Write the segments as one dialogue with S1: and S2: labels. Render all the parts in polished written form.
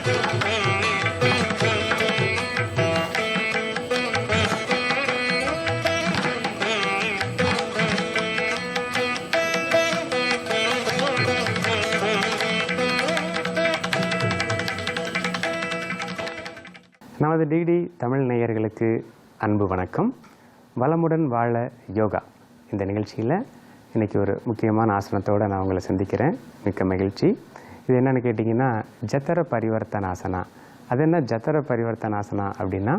S1: நமது டிடி தமிழ் நேயர்களுக்கு அன்பு வணக்கம். வளமுடன் வாழ யோகா இந்த நிகழ்ச்சியில் இன்றைக்கி ஒரு முக்கியமான ஆசனத்தோடு நான் உங்களை சந்திக்கிறேன். மிக்க மகிழ்ச்சி. இது என்னென்னு கேட்டிங்கன்னா ஜத்தர பரிவர்த்தனாசனா. அது என்ன ஜத்தர பரிவர்த்தனாசனா அப்படின்னா,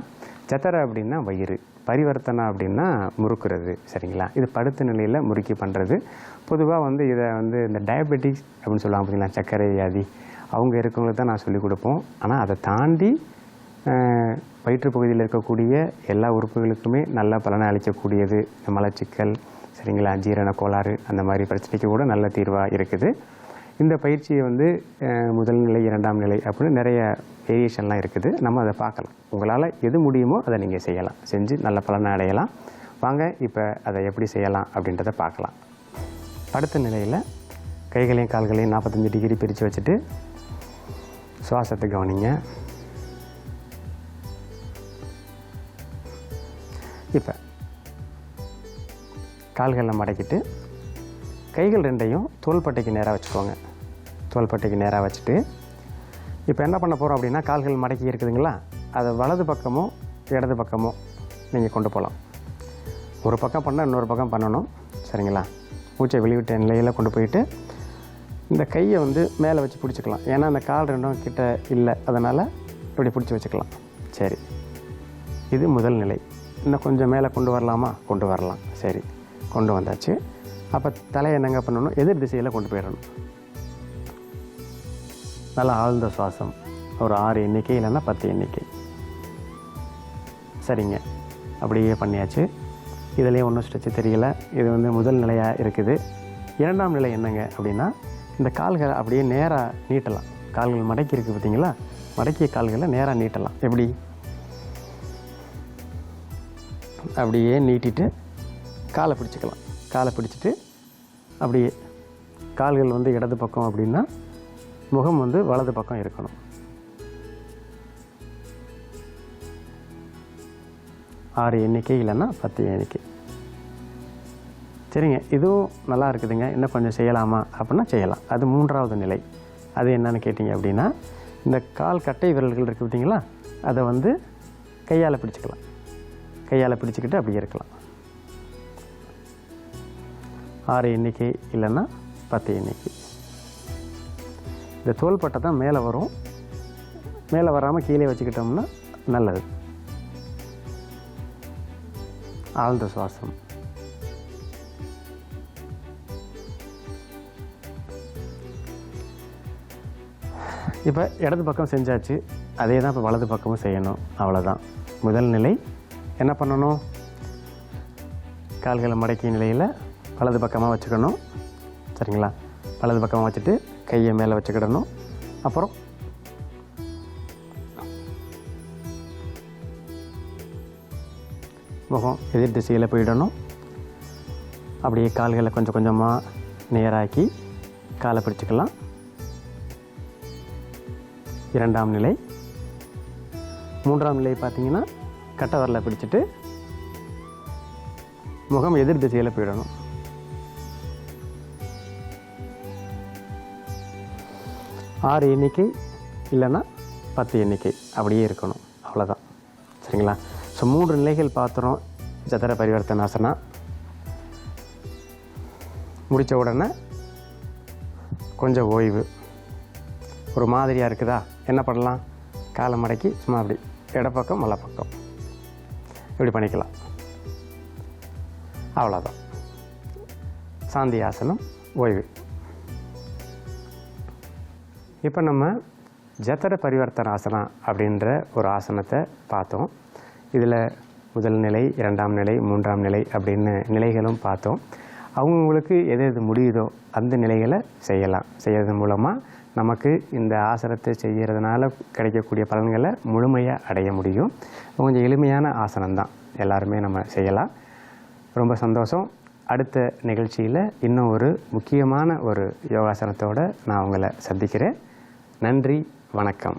S1: ஜத்தர அப்படின்னா வயிறு, பரிவர்த்தனா அப்படின்னா முறுக்குறது. சரிங்களா? இது படுத்த நிலையில் முறுக்கி பண்ணுறது. பொதுவாக இதை இந்த டயபெட்டிக்ஸ் அப்படின்னு சொல்லுவாங்க பார்த்தீங்களா, சர்க்கரை வியாதி அவங்க இருக்கவங்களுக்கு தான் நான் சொல்லிக் கொடுப்போம். ஆனால் அதை தாண்டி வயிற்றுப்பகுதியில் இருக்கக்கூடிய எல்லா உறுப்புகளுக்குமே நல்ல பலனை அளிக்கக்கூடியது மலச்சிக்கல், சரிங்களா, ஜீரண கோளாறு அந்த மாதிரி பிரச்சனைக்கு கூட நல்ல தீர்வாக இருக்குது. இந்த பயிற்சியை முதல் நிலை, இரண்டாம் நிலை அப்படின்னு நிறைய வேரியேஷன்லாம் இருக்குது. நம்ம அதை பார்க்கலாம். உங்களால் எது முடியுமோ அதை நீங்கள் செய்யலாம், செஞ்சு நல்ல பலனை அடையலாம். வாங்க இப்போ அதை எப்படி செய்யலாம் அப்படின்றத பார்க்கலாம். படுத்த நிலையில் கைகளையும் கால்களையும் 45 டிகிரி பிரித்து வச்சுட்டு சுவாசத்தை கவனிங்க. இப்போ கால்களில் மடக்கிட்டு கைகள் ரெண்டையும் தோள்பட்டைக்கு நேராக வச்சுக்கோங்க. தோள்பட்டைக்கு நேராக வச்சுட்டு இப்போ என்ன பண்ண போகிறோம் அப்படின்னா, கால்கள் மடக்கி இருக்குதுங்களா, அதை வலது பக்கமோ இடது பக்கமோ நீங்கள் கொண்டு போகலாம். ஒரு பக்கம் பண்ணால் இன்னொரு பக்கம் பண்ணணும். சரிங்களா? மூச்சை வெளிவிட்ட நிலையில் கொண்டு போயிட்டு இந்த கையை மேலே வச்சு பிடிச்சிக்கலாம். ஏன்னா அந்த கால் ரெண்டும் கிட்ட இல்லை, அதனால் இப்படி பிடிச்சி வச்சுக்கலாம். சரி, இது முதல் நிலை. இன்னும் கொஞ்சம் மேலே கொண்டு வரலாமா? கொண்டு வரலாம். சரி, கொண்டு வந்தாச்சு. அப்போ தலையை என்னங்க பண்ணணும்? எதிர் திசையில் கொண்டு போயிடணும். நல்லா ஆழ்ந்த சுவாசம், ஒரு 6 எண்ணிக்கை இல்லைன்னா 10 எண்ணிக்கை. சரிங்க, அப்படியே பண்ணியாச்சு. இதுலேயும் ஒன்றும் ஸ்ட்ரெச்சு தெரியல. இது முதல் நிலையாக இருக்குது. இரண்டாம் நிலை என்னங்க அப்படின்னா, இந்த கால்களை அப்படியே நேராக நீட்டலாம். கால்கள் மடக்கி இருக்குது பார்த்தீங்களா, மடக்கிய கால்களை நேராக நீட்டலாம். எப்படி? அப்படியே நீட்டிட்டு காலை பிடிச்சிக்கலாம். காலை பிடிச்சிட்டு அப்படியே கால்கள் இடது பக்கம் அப்படின்னா முகம் வலது பக்கம் இருக்கணும். 6 எண்ணிக்கை இல்லைன்னா 10 எண்ணிக்கை. சரிங்க, இதுவும் நல்லா இருக்குதுங்க. இன்னும் கொஞ்சம் செய்யலாமா அப்படின்னா செய்யலாம். அது மூன்றாவது நிலை. அது என்னன்னு கேட்டிங்க அப்படின்னா, இந்த கால் கட்டை விரல்கள் இருக்குது பார்த்தீங்களா, அதை கையால் பிடிச்சிக்கலாம். கையால் பிடிச்சிக்கிட்டு அப்படியே இருக்கலாம். 6 எண்ணிக்கை இல்லைன்னா 10 எண்ணிக்கை. இந்த தோள்பட்டை தான் மேலே வரும். மேலே வராமல் கீழே வச்சுக்கிட்டோம்னா நல்லது. ஆழ்ந்த சுவாசம். இப்போ இடது பக்கம் செஞ்சாச்சு. அதே தான் இப்போ வலது பக்கமும் செய்யணும். அவ்வளோதான். முதல் நிலை என்ன பண்ணணும்? கால்களை மடக்கிய நிலையில் வலது பக்கமாக வச்சுக்கணும். சரிங்களா? வலது பக்கமாக வச்சுட்டு கையை மேலே வச்சுக்கிடணும். அப்புறம் முகம் எதிர் திசையில் போயிடணும். அப்படியே கால்களை கொஞ்சம் கொஞ்சமாக நேராக்கி காலை பிடிச்சிக்கலாம். இரண்டாம் நிலை. மூன்றாம் நிலை பார்த்தீங்கன்னா, கட்டை வரலை பிடிச்சிட்டு முகம் எதிர் திசையில் போயிடணும். ஆறு எண்ணிக்கை இல்லைன்னா 10 எண்ணிக்கை அப்படியே இருக்கணும். அவ்வளோதான். சரிங்களா? ஸோ 3 நிலைகள் பார்த்துறோம். ஜதர பரிவர்த்தனாசனா முடித்த உடனே கொஞ்சம் ஓய்வு. ஒரு மாதிரியாக இருக்குதா, என்ன பண்ணலாம்? காலை மடக்கி சும்மா அப்படி இடப்பக்கம் வலப்பக்கம் இப்படி பண்ணிக்கலாம். அவ்வளோதான். சாந்தி ஆசனம், ஓய்வு. இப்போ நம்ம ஜதர பரிவர்த்தனாசனா அப்படின்ற ஒரு ஆசனத்தை பார்த்தோம். இதில் முதல் நிலை, இரண்டாம் நிலை, மூன்றாம் நிலை அப்படின்னு நிலைகளும் பார்த்தோம். அவங்களுக்கு எது எது முடியுதோ அந்த நிலைகளை செய்யலாம். செய்கிறது மூலமாக நமக்கு இந்த ஆசனத்தை செய்கிறதுனால கிடைக்கக்கூடிய பலன்களை முழுமையாக அடைய முடியும். கொஞ்சம் எளிமையான ஆசனம்தான், எல்லாருமே நம்ம செய்யலாம். ரொம்ப சந்தோஷம். அடுத்த நிகழ்ச்சியில் இன்னும் ஒரு முக்கியமான ஒரு யோகாசனத்தோடு நான் உங்களை சந்திக்கிறேன். நன்றி, வணக்கம்.